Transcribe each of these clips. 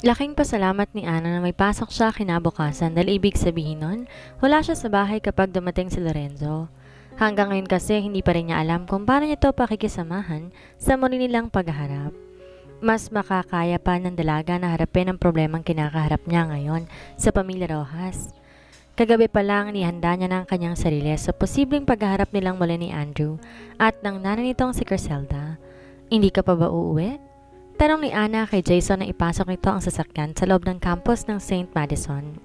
Laking pasalamat ni Ana na may pasok siya kinabukasan dahil ibig sabihin nun, wala siya sa bahay kapag dumating si Lorenzo. Hanggang ngayon kasi hindi pa rin niya alam kung paano niya ito pakikisamahan sa muli nilang paghaharap. Mas makakaya pa ng dalaga na harapin ang problemang kinakaharap niya ngayon sa pamilya Rojas. Kagabi pa lang nihanda niya ng kanyang sarili sa posibleng paghaharap nilang muli ni Andrew at ng nanay nitong si Criselda. Hindi ka pa ba uuwi? Tanong ni Ana kay Jason na ipasok nito ang sasakyan sa loob ng campus ng Saint Madison.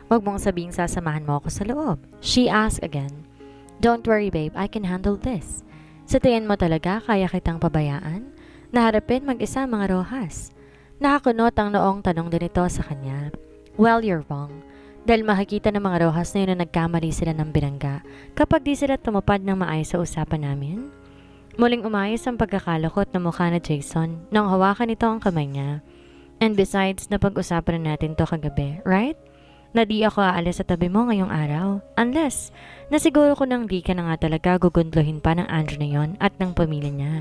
Huwag mong sabing sasamahan mo ako sa loob. She asked again. Don't worry babe, I can handle this. Sa tingin mo talaga kaya kitang pabayaan? Naharapin mag-isa ang mga Rojas. Nakakunot ang noong tanong din ito sa kanya. Well, you're wrong. Dahil makikita ng mga Rojas na yun na nagkamali sila ng binangga kapag di sila tumupad ng maayos sa usapan namin. Muling umayos ang pagkakalukot na mukha na Jason nang hawakan nito ang kamay niya. And besides, napag-usapan na natin to kagabi, right? Na di ako aalis sa tabi mo ngayong araw. Unless, nasiguro ko nang di ka na nga talaga gugundluhin pa ng Andrew na yon at ng pamilya niya.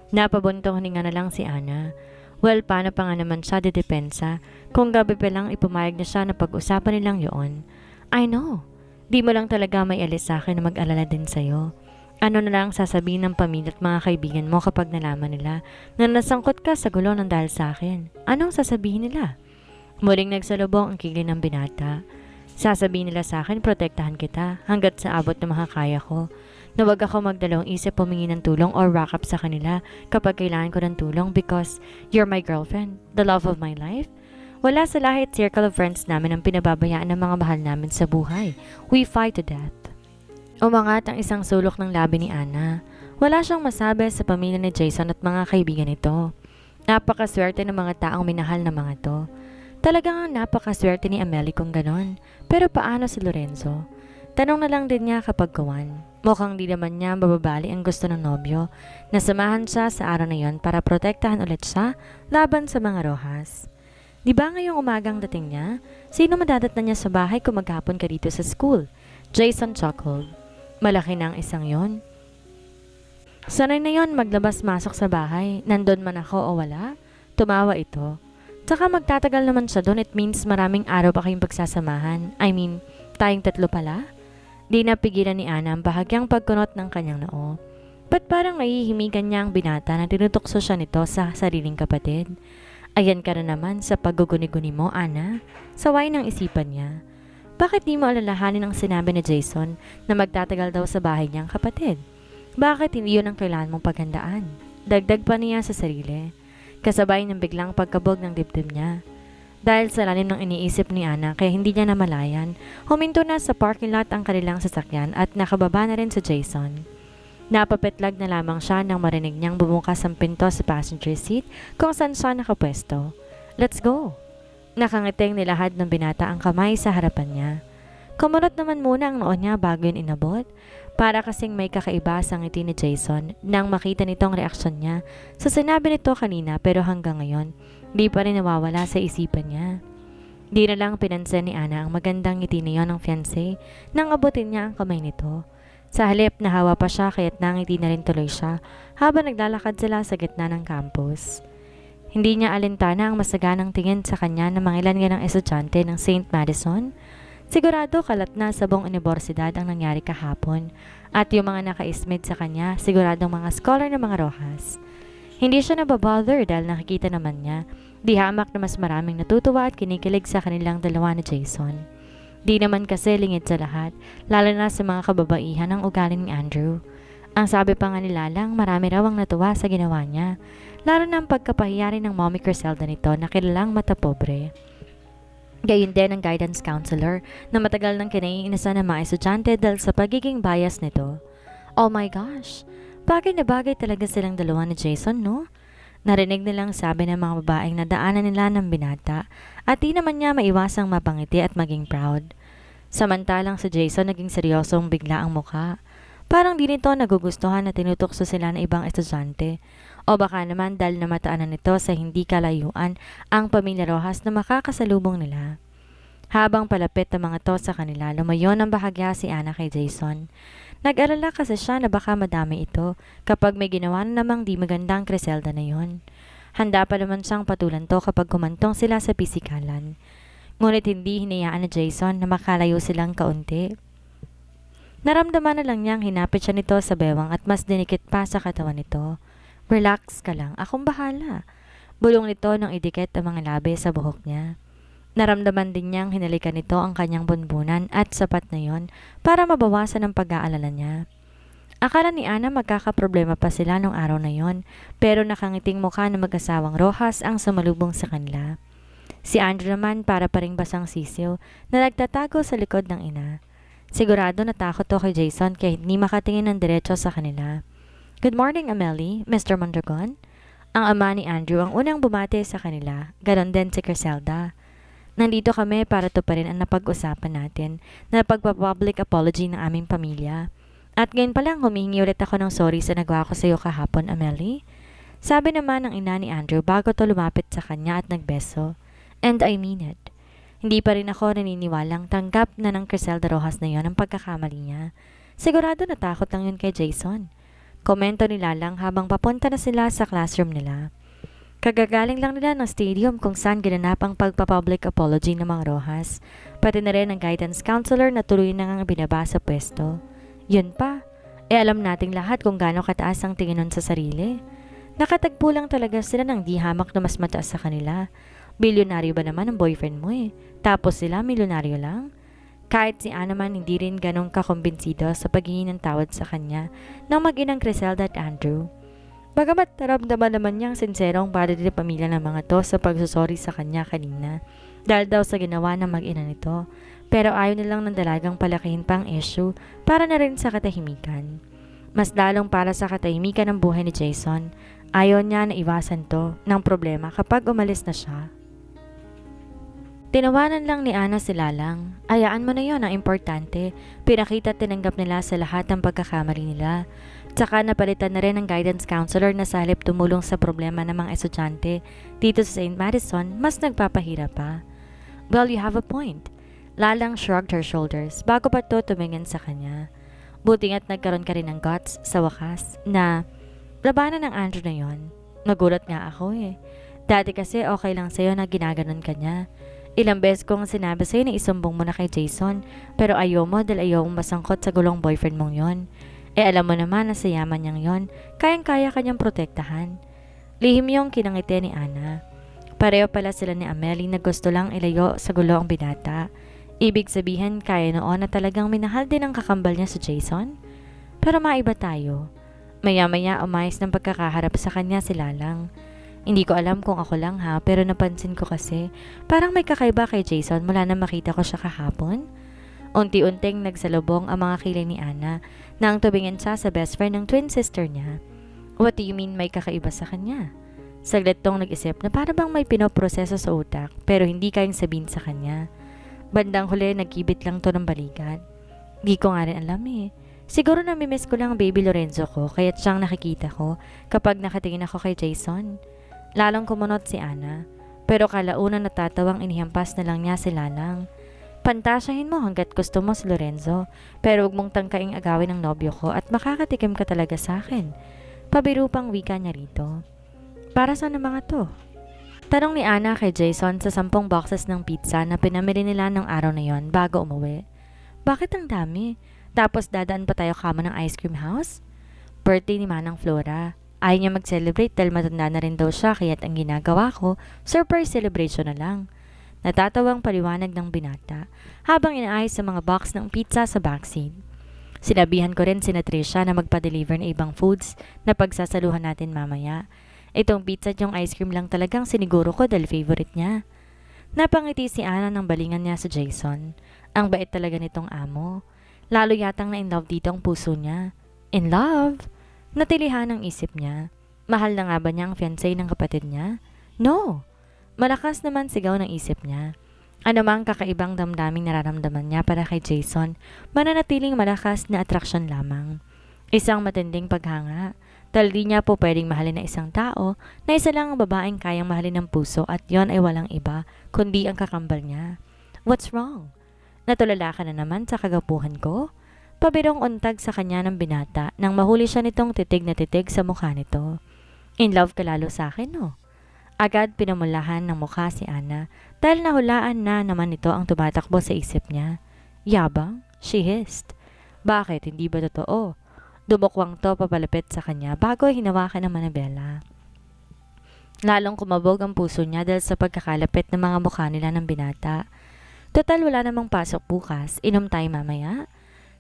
Napabuntong hininga na lang si Ana. Well, paano pa nga naman siya didepensa kung gabi pa lang ipumayag na siya na pag-usapan nilang yun? I know. Di mo lang talaga may alis sa akin na mag-alala din sa'yo. Ano na lang sasabihin ng pamilya at mga kaibigan mo kapag nalaman nila na nasangkot ka sa gulo ng dahil sa akin? Anong sasabihin nila? Muling nagsalubong ang kigli ng binata. Sasabihin nila sa akin, protektahan kita hanggat sa abot na makakaya ko. Na wag ako magdalawang isip pumingi ng tulong or rock up sa kanila kapag kailangan ko ng tulong because you're my girlfriend, the love of my life. Wala sa lahit circle of friends namin ang pinababayaan ng mga mahal namin sa buhay. We fight to death. Umangat ang isang sulok ng labi ni Ana. Wala siyang masabi sa pamilya ni Jason at mga kaibigan nito. Napakaswerte ng mga taong minahal na mga to. Talagang napakaswerte ni Amelie kung ganon. Pero paano si Lorenzo? Tanong na lang din niya kapag gawan. Mukhang di naman niya bababali ang gusto ng nobyo. Nasamahan siya sa araw na yon para protektahan ulit siya laban sa mga Rojas. Di ba ngayong umagang dating niya? Sino madadatnan niya sa bahay kung maghapon ka dito sa school? Jason chuckled. Malaki na ang isang yon. Sanay na yon maglabas-masok sa bahay, nandun man ako o wala. Tumawa ito. Tsaka magtatagal naman siya doon, it means maraming araw pa kayong pagsasamahan. I mean, tayong tatlo pala? Di napigilan ni Ana ang bahagyang pagkunot ng kanyang noo. Ba't parang nahihimigan niya ang binata na tinutukso siya nito sa sariling kapatid? Ayan ka na naman sa pagguguni-guni mo, Ana. Saway ng isipan niya. Bakit di mo alalahanin ang sinabi ni Jason na magtatagal daw sa bahay niyang kapatid? Bakit hindi yun ang kailangan mong paghandaan? Dagdag pa niya sa sarili. Kasabay ng biglang pagkabog ng dibdib niya. Dahil sa lalim ng iniisip ni Ana kaya hindi niya namalayan, huminto na sa parking lot ang kanilang sasakyan at nakababa na rin si Jason. Napapetlag na lamang siya nang marinig niyang bumukas ang pinto sa passenger seat kung saan siya nakapwesto. Let's go! Nakangiting nilahad ng binata ang kamay sa harapan niya. Kumunot naman muna ang noon niya bago yun inabot. Para kasing may kakaiba sa ngiti ni Jason nang makita nitong reaksyon niya sa sinabi nito kanina pero hanggang ngayon, di pa rin nawawala sa isipan niya. Di na lang pinansin ni Ana ang magandang ngiti niyon ng fiancé nang abutin niya ang kamay nito. Sa halip nahawa pa siya kaya't nangiti na rin tuloy siya habang naglalakad sila sa gitna ng campus. Hindi niya alintana ang masaganang tingin sa kanya ng mga ilan ng estudyante ng Saint Madison. Sigurado kalat na sa buong unibersidad ang nangyari kahapon at yung mga naka-ismid sa kanya siguradong mga scholar ng mga Rojas. Hindi siya nababother dahil nakikita naman niya di hamak na mas maraming natutuwa at kinikilig sa kanilang dalawa ni Jason. Di naman kasi lingid sa lahat, lalo na sa mga kababaihan ang ugali ni Andrew. Ang sabi pa nga ni Lalang, marami raw ang natuwa sa ginawa niya, lalo na ang pagkapahiyari ng mommy Criselda nito na kilalang matapobre. Gayon din ang guidance counselor na matagal nang kinaiinisan ng mga estudyante dahil sa pagiging bias nito. Oh my gosh, bagay na bagay talaga silang dalawa ni Jason, no? Narinig nilang sabi ng mga babaeng nadaanan nila ng binata at di naman niya maiwasang mapangiti at maging proud. Samantalang si Jason naging seryosong bigla ang mukha. Parang di nito nagugustuhan na tinutokso sila ng ibang estudyante. O baka naman dahil namataanan nito sa hindi kalayuan ang pamilya Rojas na makakasalubong nila. Habang palapit ang mga to sa kanila, lumayo ng bahagya si Ana kay Jason. Nag-alala kasi siya na baka madami ito kapag may ginawa na namang di magandang Criselda na yon. Handa pa naman siyang patulan to kapag kumantong sila sa pisikalan. Ngunit hindi hinayaan ni Jason na makalayo silang kaunti. Naramdaman na lang niyang hinapit siya nito sa bewang at mas dinikit pa sa katawan nito. Relax ka lang, akong bahala. Bulong nito nang idikit ang mga labi sa buhok niya. Naramdaman din niyang hinalikan nito ang kanyang bunbunan at sapat na yon para mabawasan ang pag-aalala niya. Akala ni Ana magkakaproblema pa sila nung araw na yon, pero nakangiting mukha ng mag-asawang Rojas ang sumalubong sa kanila. Si Andrew naman para pa ring basang sisiw na nagtatago sa likod ng ina. Sigurado natakot to kay Jason kaya hindi makatingin ng diretso sa kanila. Good morning, Amelie, Mr. Mondragon. Ang ama ni Andrew ang unang bumate sa kanila, ganon din si Criselda. Nandito kami para tuparin ang napag-usapan natin na pagpa-public apology ng aming pamilya. At ngayon pa lang humihingi ulit ako ng sorry sa nagawa ko sa iyo kahapon, Amelie. Sabi naman ng ina ni Andrew bago to lumapit sa kanya at nagbeso. And I mean it. Hindi pa rin ako naniniwalang tanggap na ng Criselda Rojas na yon ang pagkakamali niya. Sigurado natakot lang yun kay Jason. Komento ni Lalang habang papunta na sila sa classroom nila. Kagagaling lang nila ng stadium kung saan ginanap ang pagpa-public apology ng mga Rojas, pati na rin ang guidance counselor na tuloy na ngang binaba sa pwesto. Yun pa, alam nating lahat kung gaano kataas ang tingin nun sa sarili. Nakatagpo lang talaga sila ng di hamak na mas mataas sa kanila. Bilyonaryo ba naman ang boyfriend mo Tapos sila milyonaryo lang? Kahit si Ana man hindi rin ganong kakumbinsido sa paghihingi ng tawad sa kanya ng mag-inang Criselda at Andrew. Bagamat naramdaman naman niyang sinserong para din pamilya ng mga to sa pagsusori sa kanya kanina dahil daw sa ginawa ng mag-ina nito, pero ayaw nilang ng dalagang palakihin pang issue para na rin sa katahimikan. Mas lalong para sa katahimikan ng buhay ni Jason, ayaw niya na iwasan to ng problema kapag umalis na siya. Tinawanan lang ni Ana si Lalang. Ayaan mo na yon ang importante. Pinakita at tinanggap nila sa lahat ng pagkakamali nila. Tsaka napalitan na rin ng guidance counselor na sa halip tumulong sa problema ng mga estudyante dito sa St. Madison, mas nagpapahirap pa. Well, you have a point. Lalang shrugged her shoulders bago pa to tumingin sa kanya. Buti nga't nagkaroon ka rin ng guts sa wakas na labanan ng Andrew na yon. Nagulat nga ako Dati kasi okay lang sa'yo na ginaganon ka niya. Ilang beses kong sinabi sa'yo na isumbong mo na kay Jason, pero ayaw mo dahil ayaw mong masangkot sa gulong boyfriend mong yon. Alam mo naman na sa yaman niyang yon, kayang-kaya kanyang protektahan. Lihim yung kinangiti ni Ana. Pareho pala sila ni Amelie na gusto lang ilayo sa gulo ang binata. Ibig sabihin kaya noon na talagang minahal din ang kakambal niya sa Jason? Pero maiba tayo. Maya-maya umayos ng pagkakaharap sa kanya si Lalang. Hindi ko alam kung ako lang pero napansin ko kasi parang may kakaiba kay Jason mula na makita ko siya kahapon. Unti-unting nagsalubong ang mga kilay ni Ana nang tubingin siya sa best friend ng twin sister niya. What do you mean may kakaiba sa kanya? Saglit tong nag-isip na para bang may pinoproseso sa utak pero hindi kayang sabihin sa kanya. Bandang huli nagkibit lang to ng balikat. Di ko nga rin alam Siguro namimiss ko lang ang baby Lorenzo ko kaya't siyang nakikita ko kapag nakatingin ako kay Jason. Lalong kumunot si Ana, pero kalaunan natatawang inihampas na lang niya si Lalang. Pantasyahin mo hanggat gusto mo si Lorenzo, pero huwag mong tangkaing agawin ng nobyo ko at makakatikim ka talaga sa akin. Pabiru pang wika niya rito. Para saan ang mga to? Tanong ni Ana kay Jason sa 10 boxes ng pizza na pinamili nila ng araw na yon bago umuwi. Bakit ang dami? Tapos dadaan pa tayo kamo ng ice cream house? Birthday ni Manang Flora. Ayaw niya mag-celebrate dahil matanda na rin daw siya kaya't ang ginagawa ko, surprise celebration na lang. Natatawang paliwanag ng binata habang inaayos sa mga box ng pizza sa backseat. Sinabihan ko rin si Tricia na magpa-deliver ng ibang foods na pagsasaluhan natin mamaya. Itong pizza at yung ice cream lang talagang siniguro ko dahil favorite niya. Napangiti si Ana ng balingan niya sa Jason. Ang bait talaga nitong amo. Lalo yatang na in love dito ang puso niya. In love? Natilihan ang isip niya. Mahal na nga ba niya ang fiancé ng kapatid niya? No! Malakas naman sigaw ng isip niya. Ano mang kakaibang damdaming nararamdaman niya para kay Jason, mananatiling malakas na atraksyon lamang. Isang matinding paghanga. Dahil di niya po pwedeng mahalin na isang tao na isa lang ang babaeng kayang mahalin ng puso at yon ay walang iba kundi ang kakambal niya. What's wrong? Natulala ka na naman sa kagapuhan ko? Pabirong untag sa kanya ng binata nang mahuli siya nitong titig na titig sa mukha nito. In love ka lalo sa akin, no? Agad pinamulahan ng mukha si Ana dahil nahulaan na naman ito ang tumatakbo sa isip niya. Yabang? She hissed. Bakit? Hindi ba totoo? Dumukwang to papalapit sa kanya bago hinawakan ng manabela. Lalong kumabog ang puso niya dahil sa pagkakalapit ng mga mukha nila ng binata. Total wala namang pasok bukas, inom tayo mamaya.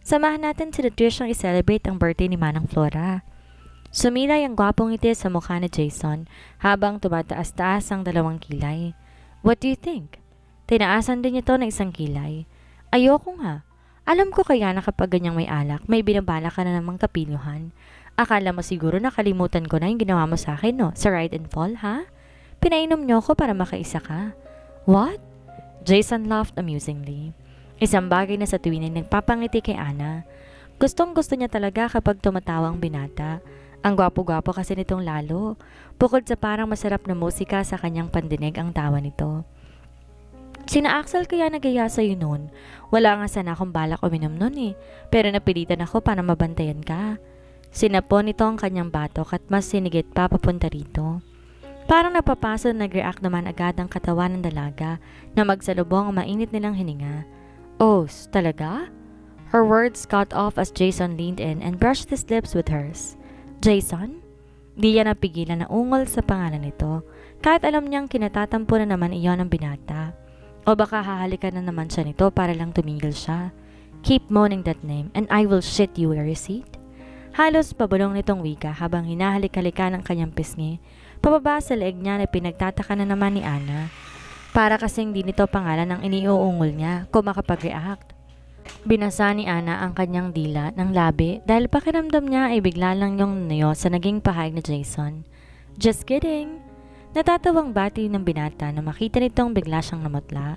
Samahan natin si Trishang i-celebrate ang birthday ni Manang Flora. Sumilay ang gwapong ngiti sa mukha ni Jason habang tumataas-taas ang dalawang kilay. What do you think? Tinaasan din ito ng isang kilay. Ayoko nga. Alam ko kaya na kapag ganyang may alak, may binabala ka na namang kapiluhan. Akala mo siguro nakalimutan ko na yung ginawa mo sa akin, no? Sa ride and fall, ha? Pinainom niyo ko para makaisa ka. What? Jason laughed amusingly. Isang bagay na sa tuwin ay nagpapangiti kay Ana. Gustong gusto niya talaga kapag tumatawa ang binata. Ang gwapo-gwapo kasi nitong lalo. Bukod sa parang masarap na musika sa kanyang pandinig ang tawa nito. Sina Axel kaya nagaya sa'yo noon. Wala nga sana akong balak uminom noon eh. Pero napilitan ako para mabantayan ka. Sinapon nito ang kanyang batok at mas sinigit pa papunta rito. Parang napapaso na nag-react naman agad ang katawan ng dalaga na magsalubong ang mainit nilang hininga. Oh, talaga? Her words cut off as Jason leaned in and brushed his lips with hers. Jason? Di niya napigilan na ungol sa pangalan nito, kahit alam niyang kinatatampo na naman iyon ng binata. O baka hahalikan na naman siya nito para lang tumigil siya. Keep moaning that name and I will shit you a receipt. Halos pabulong nitong wika habang hinahalik-halikan ng kanyang pisngi, pababa sa leeg niya na pinagtataka na naman ni Ana. Para kasing di nito pangalan ang iniuungol niya kung makapag-react. Binasa ni Ana ang kanyang dila ng labi dahil pakiramdam niya ay bigla lang yung nayo sa naging pahayag ni Jason. Just kidding! Natatawang bati ng binata na makita nitong bigla siyang namutla.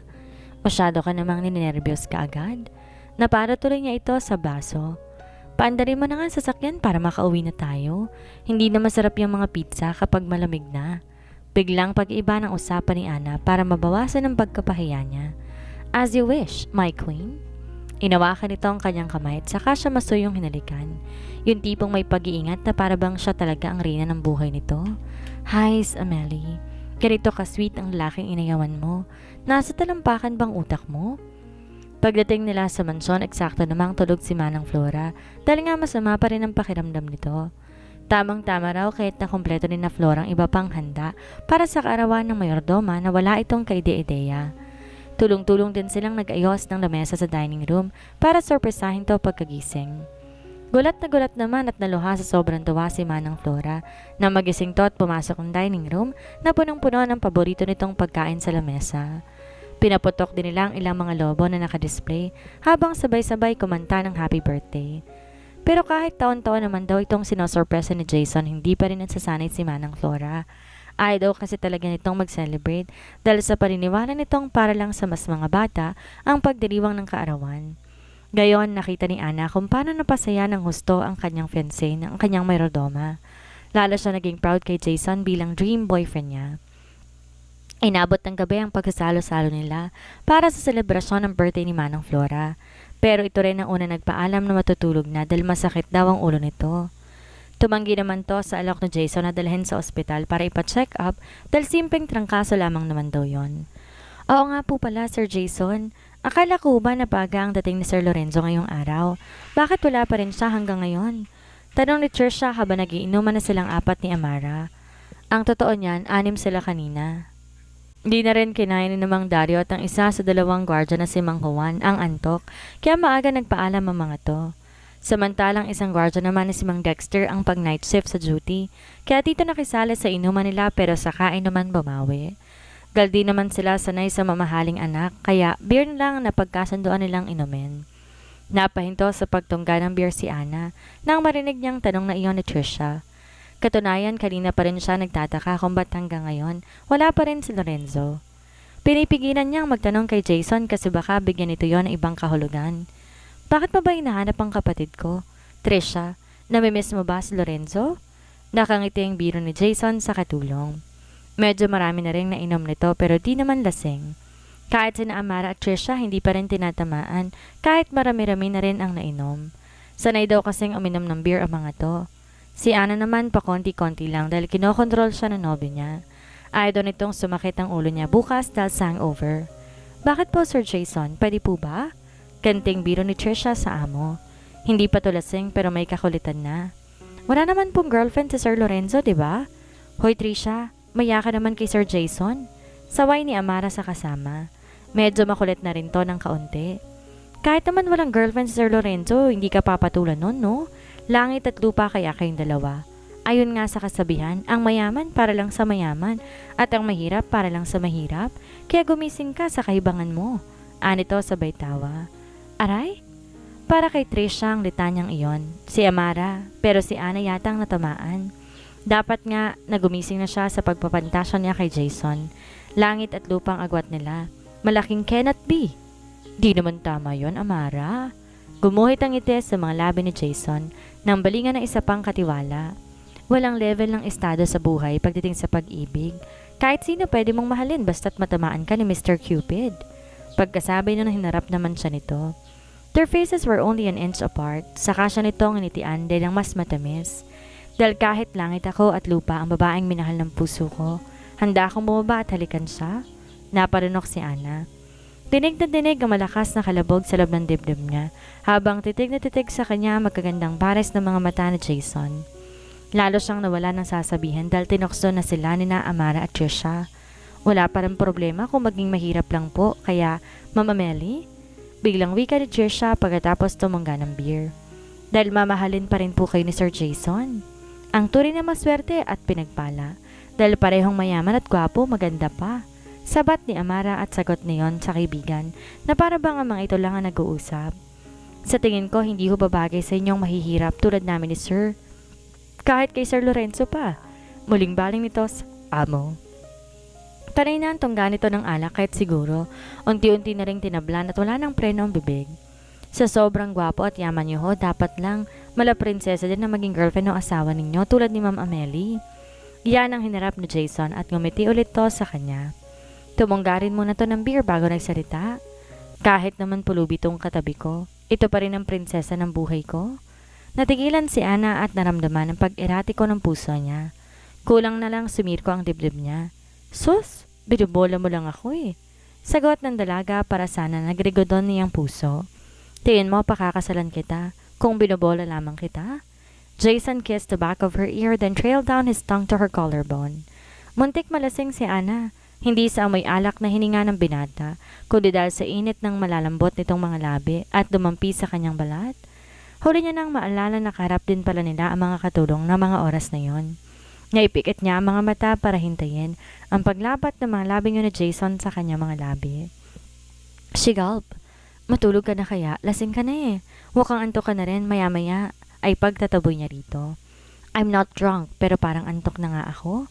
Masyado ka namang ninenervyos ka agad. Napara tuloy niya ito sa baso. Paandarin mo na nga sa sasakyan para makauwi na tayo. Hindi na masarap yung mga pizza kapag malamig na. Biglang pag-iba ng usapan ni Ana para mabawasan ang pagkapahiya niya. As you wish, my queen. Inawakan nito ang kanyang kamay at saka siya masuyong hinalikan. Yung tipong may pag-iingat na para bang siya talaga ang reyna ng buhay nito. Hi, Amelie. Ganito ka-sweet ang lalaking inayawan mo. Nasa talampakan bang utak mo? Pagdating nila sa mansyon, eksakto namang tulog si Manang Flora dahil nga masama pa rin ang pakiramdam nito. Tamang-tama raw kahit na kumpleto ni na Flora ang iba pang handa para sa kaarawan ng mayordoma na wala itong kaide-ideya. Tulong-tulong din silang nag-ayos ng lamesa sa dining room para sorpresahin to pagkagising. Gulat naman at naluha sa sobrang tuwa si Manang Flora na magising to at pumasok ng dining room na punong-puno ng paborito nitong pagkain sa lamesa. Pinaputok din nila ang ilang mga lobo na nakadisplay habang sabay-sabay kumanta ng happy birthday. Pero kahit taon-taon naman daw itong sinosorpresa ni Jason, hindi pa rin nasasanay si Manang Flora. Ayaw daw kasi talaga nitong mag-celebrate dahil sa paniniwala nitong para lang sa mas mga bata ang pagdiriwang ng kaarawan. Gayon nakita ni Ana kung paano napasaya ng husto ang kanyang fiancé ng kanyang mayrodoma. Lalo siya naging proud kay Jason bilang dream boyfriend niya. Inabot ng gabi ang pagsasalo-salo nila para sa selebrasyon ng birthday ni Manang Flora. Pero ito rin ang una nagpaalam na matutulog na dahil masakit daw ang ulo nito. Tumanggi naman to sa alok ni Jason na dalhin sa ospital para ipa-check up dahil simpleng trangkaso lamang naman daw yon. Oo nga po pala, Sir Jason. Akala ko ba napaga ang dating ni Sir Lorenzo ngayong araw? Bakit wala pa rin siya hanggang ngayon? Tanong ni Trisha habang nagiinuman na silang apat ni Amara. Ang totoo niyan, 6 sila kanina. Hindi na rin kinain ni namang Dario at ang isa sa dalawang gwardya na si Mang Juan ang antok, kaya maaga nagpaalam ang mga to. Samantalang isang gwardya naman ni si Mang Dexter ang pag-night shift sa duty, kaya dito nakisali sa inuman nila pero sa kain naman bumawi. Galdi naman sila sanay sa mamahaling anak, kaya beer na lang na pagkasunduan nilang inumin. Napahinto sa pagtungga ng beer si Ana nang marinig niyang tanong na iyon ni Trisha. Katunayan, kanina pa rin siya nagtataka kung ba't hanggang ngayon wala pa rin si Lorenzo. Pinipigilan niyang magtanong kay Jason kasi baka bigyan ito yon ng ibang kahulugan. Bakit pa ba hinahanap ang kapatid ko? Trisha, namimiss mo ba si Lorenzo? Nakangiti ang biro ni Jason sa katulong. Medyo marami na rin nainom nito pero di naman lasing. Kahit sina Amara at Trisha hindi pa rin tinatamaan kahit marami-rami na rin ang nainom. Sanay daw kasing uminom ng beer ang mga to. Si Ana naman pa konti-konti lang dahil kinokontrol siya ng nobyo niya. Ayaw daw nitong sumakit ang ulo niya bukas dahil sa hangover. Bakit po, Sir Jason? Pwede po ba? Kanting biro ni Trisha sa amo. Hindi pa to lasing pero may kakulitan na. Wala naman pong girlfriend si Sir Lorenzo, di ba? Hoy Trisha, maya ka naman kay Sir Jason. Saway ni Amara sa kasama. Medyo makulit na rin to ng kaunti. Kahit naman walang girlfriend si Sir Lorenzo, hindi ka papatulan nun, no? Langit at lupa kaya kayong dalawa. Ayun nga sa kasabihan, ang mayaman para lang sa mayaman at ang mahirap para lang sa mahirap. Kaya gumising ka sa kaibangan mo. Anito sabay tawa. Aray? Para kay Trisha ang litanyang iyon. Si Amara, pero si Ana yatang natamaan. Dapat nga nagumising na siya sa pagpapantasya niya kay Jason. Langit at lupang agwat nila. Malaking cannot be. Di naman tama yon, Amara. Gumuhit ang ngiti sa mga labi ni Jason nang balingan ng isa pang katiwala. Walang level ng estado sa buhay pagdating sa pag-ibig. Kahit sino pwede mong mahalin basta't matamaan ka ni Mr. Cupid. Pagkasabi na hinarap naman siya nito. Their faces were only an inch apart, saka siya nitong initian dahil ang mas matamis. Dahil kahit langit ako at lupa ang babaeng minahal ng puso ko, handa akong bumaba at halikan siya. Naparunok si Ana. Dinig na dinig ang malakas na kalabog sa loob ng dibdib niya, habang titig na titig sa kanya ang magagandang pares ng mga mata ni Jason. Lalo siyang nawala ng sasabihin dahil tinokso na sila ni na Amara at Trisha. Wala pa rin problema kung maging mahirap lang po, kaya Mama Melly? Biglang wika ni Trisha pagkatapos tumangga ng beer. Dahil mamahalin pa rin po kayo ni Sir Jason. Ang tunay na maswerte at pinagpala. Dahil parehong mayaman at gwapo, maganda pa. Sabat ni Amara at sagot niyon sa kaibigan na para bang ang mga ito lang ang nag-uusap. Sa tingin ko, hindi ho babagay sa inyong mahihirap tulad namin ni Sir. Kahit kay Sir Lorenzo pa. Muling baling nito sa amo. Panay na ang tongga nito ng alak kahit siguro unti-unti na ring tinablan at wala nang preno ang bibig. Sa sobrang gwapo at yaman niyo ho, dapat lang mala prinsesa din na maging girlfriend o asawa ninyo tulad ni Ma'am Amelie. Iyan ang hinarap ni Jason at ngumiti ulit to sa kanya. Tumunggarin muna to ng beer bago nagsalita. Kahit naman pulubi tong katabi ko, ito pa rin ang prinsesa ng buhay ko. Natigilan si Ana at naramdaman ang pag-eratiko ng puso niya. Kulang na lang sumirko ang dibdib niya. Sus, binubola mo lang ako eh. Sagot ng dalaga para sana nagrigodon niyang puso. Tingin mo pakakasalan kita kung binubola lamang kita? Jason kissed the back of her ear then trailed down his tongue to her collarbone. Muntik malasing si Ana, hindi sa amoy alak na hininga ng binata, kundi dahil sa init ng malalambot nitong mga labi at dumampi sa kanyang balat. Huli niya nang maalala na kaharap din pala nila ang mga katulong na mga oras na yon. Naipikit niya ang mga mata para hintayin ang paglapat ng mga labi ni Jason sa kanyang mga labi. She gulped. Matulog ka na kaya? Lasing ka na eh. Mukhang antok ka na rin maya-maya ay pagtataboy niya rito. I'm not drunk pero parang antok na nga ako.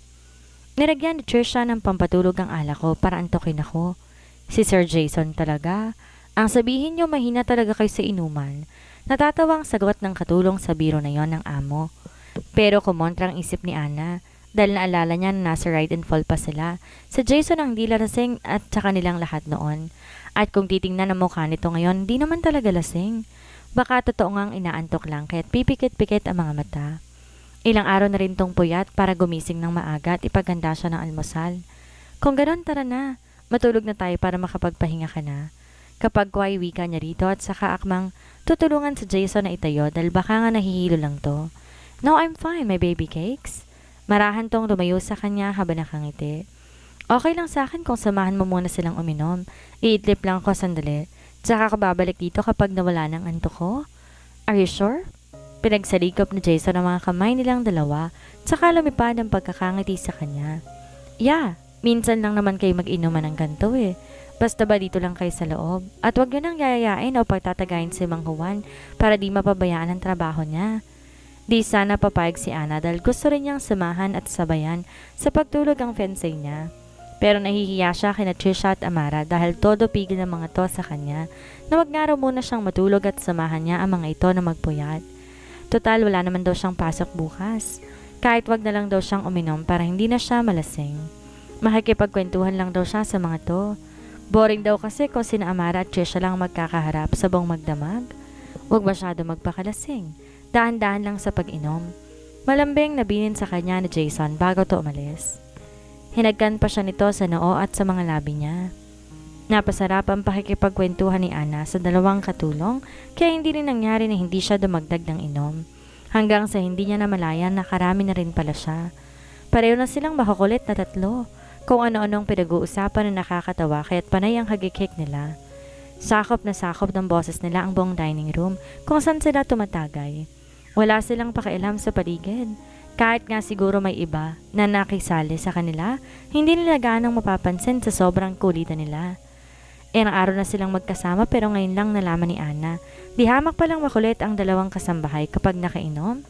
Nilagyan ni Trisha ng pampatulog ang alak ko para antokin ako. Si Sir Jason talaga. Ang sabihin niyo mahina talaga kayo sa inuman. Natatawang sagot ng katulong sa biro na yon ng amo. Pero kumontra ang isip ni Ana dahil naalala niya na nasa ride and fall pa sila. Sa Jason ang di lasing at sa kanilang lahat noon. At kung titingnan ang mukha nito ngayon, di naman talaga lasing. Baka totoo ngang inaantok lang kaya't pipikit-pikit ang mga mata. Ilang araw na rin tong puyat para gumising ng maaga at ipaganda siya ng almusal. Kung ganon, tara na. Matulog na tayo para makapagpahinga ka na. Kapag kuway wika niya rito at saka akmang tutulungan si Jason na itayo dahil baka nga nahihilo lang to. No, I'm fine, my baby cakes. Marahan tong lumayo sa kanya habang nakangiti. Okay lang sa akin kung samahan mo muna silang uminom. Iidlip lang ako sandali. Tsaka ka babalik dito kapag nawala ng antok ko. Are you sure? Pinagsalikop ni Jason ang mga kamay nilang dalawa. Tsaka lumipad ang pagkakangiti sa kanya. Yeah, minsan lang naman kayo mag-inuman ng ganito eh. Basta ba dito lang kayo sa loob? At huwag nyo nang yayayain o pagtatagayin si Mang Juan para di mapabayaan ang trabaho niya. Di sana papayag si Ana dahil gusto rin niyang samahan at sabayan sa pagtulog ang fiancé niya. Pero nahihiya siya kina Trisha at Amara dahil todo pigil ng mga to sa kanya na wag nga raw muna siyang matulog at samahan niya ang mga ito na magpuyat. Total wala naman daw siyang pasok bukas. Kahit wag na lang daw siyang uminom para hindi na siya malasing. Makikipagkwentuhan lang daw siya sa mga to. Boring daw kasi kung sina Amara at Trisha lang magkakaharap sa buong magdamag. Huwag masyado magpakalasing. Dahan-dahan lang sa pag-inom. Malambing nabinin sa kanya ni Jason bago to umalis. Hinagkan pa siya nito sa noo at sa mga labi niya. Napasarap ang pakikipagkwentuhan ni Ana sa dalawang katulong kaya hindi rin nangyari na hindi siya dumagdag ng inom. Hanggang sa hindi niya namalayan na karami na rin pala siya. Pareho na silang makukulit na tatlo. Kung ano-anong pinag-uusapan na nakakatawa kaya't panay ang hagikik nila. Sakop na sakop ng boses nila ang buong dining room kung saan sila tumatagay. Wala silang pakialam sa paligid. Kahit nga siguro may iba na nakisali sa kanila, hindi nila ganang mapapansin sa sobrang kulitan nila. Ilang araw na silang magkasama pero ngayon lang nalaman ni Ana, di hamak palang makulit ang dalawang kasambahay kapag nakainom.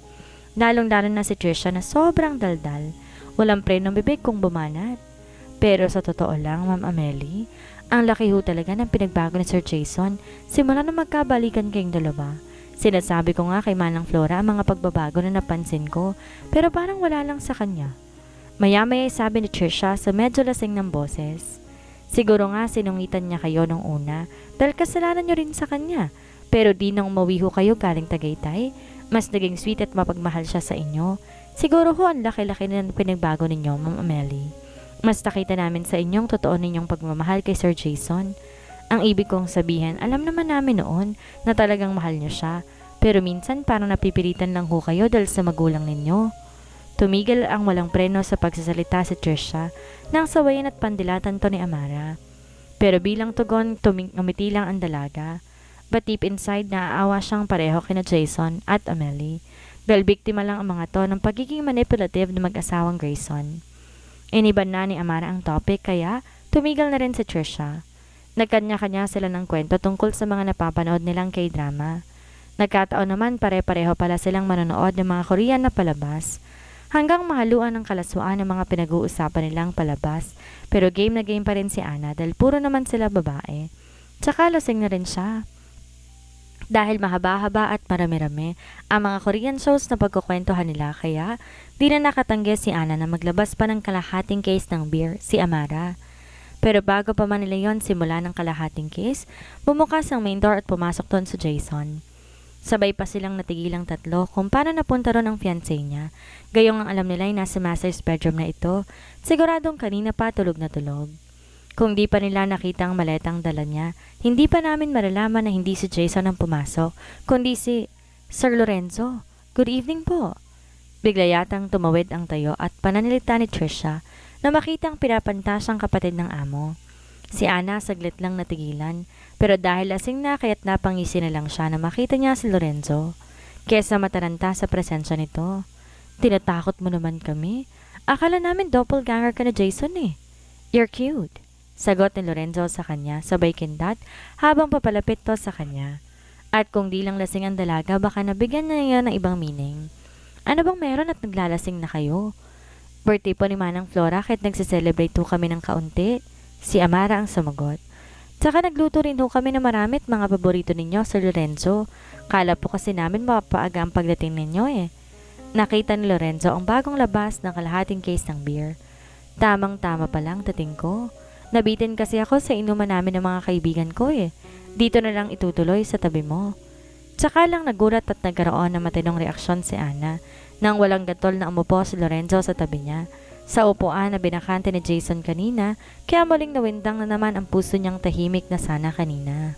Lalong-lalo na si Trisha na sobrang daldal, walang prenong bibig kung bumanat. Pero sa totoo lang, Ma'am Amelie, ang laki ho talaga ng pinagbago ni Sir Jason simula na magkabalikan kayong dalawa. Sinasabi ko nga kay Manang Flora ang mga pagbabago na napansin ko pero parang wala lang sa kanya. Maya-maya sabi ni Trisha sa medyo lasing ng boses. Siguro nga sinungitan niya kayo nung una dahil kasalanan niyo rin sa kanya. Pero di nang umuwi ho kayo galing Tagaytay, mas naging sweet at mapagmahal siya sa inyo. Siguro ho ang laki-laki na pinagbago ninyo, Ma'am Amelie. Mas nakita namin sa inyong totoo ninyong pagmamahal kay Sir Jason. Ang ibig kong sabihin, alam naman namin noon na talagang mahal niyo siya. Pero minsan parang napipilitan lang ho kayo dahil sa magulang ninyo. Tumigil ang walang preno sa pagsasalita si Trisha nang sawayin at pandilatan to ni Amara. Pero bilang tugon, umiti lang ang dalaga. But deep inside, naaawa siyang pareho kina Jason at Amelie. Dahil biktima lang ang mga to ng pagiging manipulative ng mag-asawang Grayson. Iniban na ni Amara ang topic kaya tumigil na rin si Trisha. Nagkanya-kanya sila ng kwento tungkol sa mga napapanood nilang K-drama. Nagkataon naman pare-pareho pala silang manonood ng mga Korean na palabas. Hanggang mahaluan ng kalaswaan ng mga pinag-uusapan nilang palabas. Pero game na game pa rin si Ana dahil puro naman sila babae. Tsaka lasing na rin siya. Dahil mahaba-haba at marami-rami ang mga Korean shows na pagkukwentuhan nila kaya di na nakatanggi si Ana na maglabas pa ng kalahating case ng beer si Amara. Pero bago pa man nila yon simula ng kalahating case, bumukas ang main door at pumasok doon si Jason. Sabay pa silang natigilang tatlo kung paano napunta ron ang fiancé niya. Gayong ang alam nila ay nasa master's bedroom na ito, siguradong kanina pa tulog na tulog. Kung di pa nila nakita ang maletang dala niya, hindi pa namin malalaman na hindi si Jason ang pumasok, kundi si Sir Lorenzo. Good evening po. Bigla yatang tumawid ang tayo at pananalita ni Trisha na makitang pinapantas ang kapatid ng amo. Si Ana saglit lang natigilan, pero dahil lasing na kaya't napangisi na lang siya na makita niya si Lorenzo. Kesa mataranta sa presensya nito. Tinatakot mo naman kami. Akala namin doppelganger ka na Jason eh. You're cute. Sagot ni Lorenzo sa kanya sabay kindat habang papalapit to sa kanya. At kung di lang lasing ang dalaga baka nabigyan na niya ng ibang meaning. Ano bang meron at naglalasing na kayo? Birthday po ni Manang Flora kahit nagsiselebrate ho kami ng kaunti. Si Amara ang sumagot. Tsaka nagluto rin ho kami ng marami at mga paborito ninyo, Sir Lorenzo. Kala po kasi namin mapapaaga ang pagdating ninyo eh. Nakita ni Lorenzo ang bagong labas ng kalahating case ng beer. Tamang-tama pa lang dating ko. Nabitin kasi ako sa inuman namin ng mga kaibigan ko eh. Dito na lang itutuloy sa tabi mo. Tsaka lang nagulat at nagkaroon ng matinong reaksyon si Ana nang walang gatol na umupo si Lorenzo sa tabi niya. Sa upuan na binakante ni Jason kanina, kaya muling nawindang na naman ang puso niyang tahimik na sana kanina.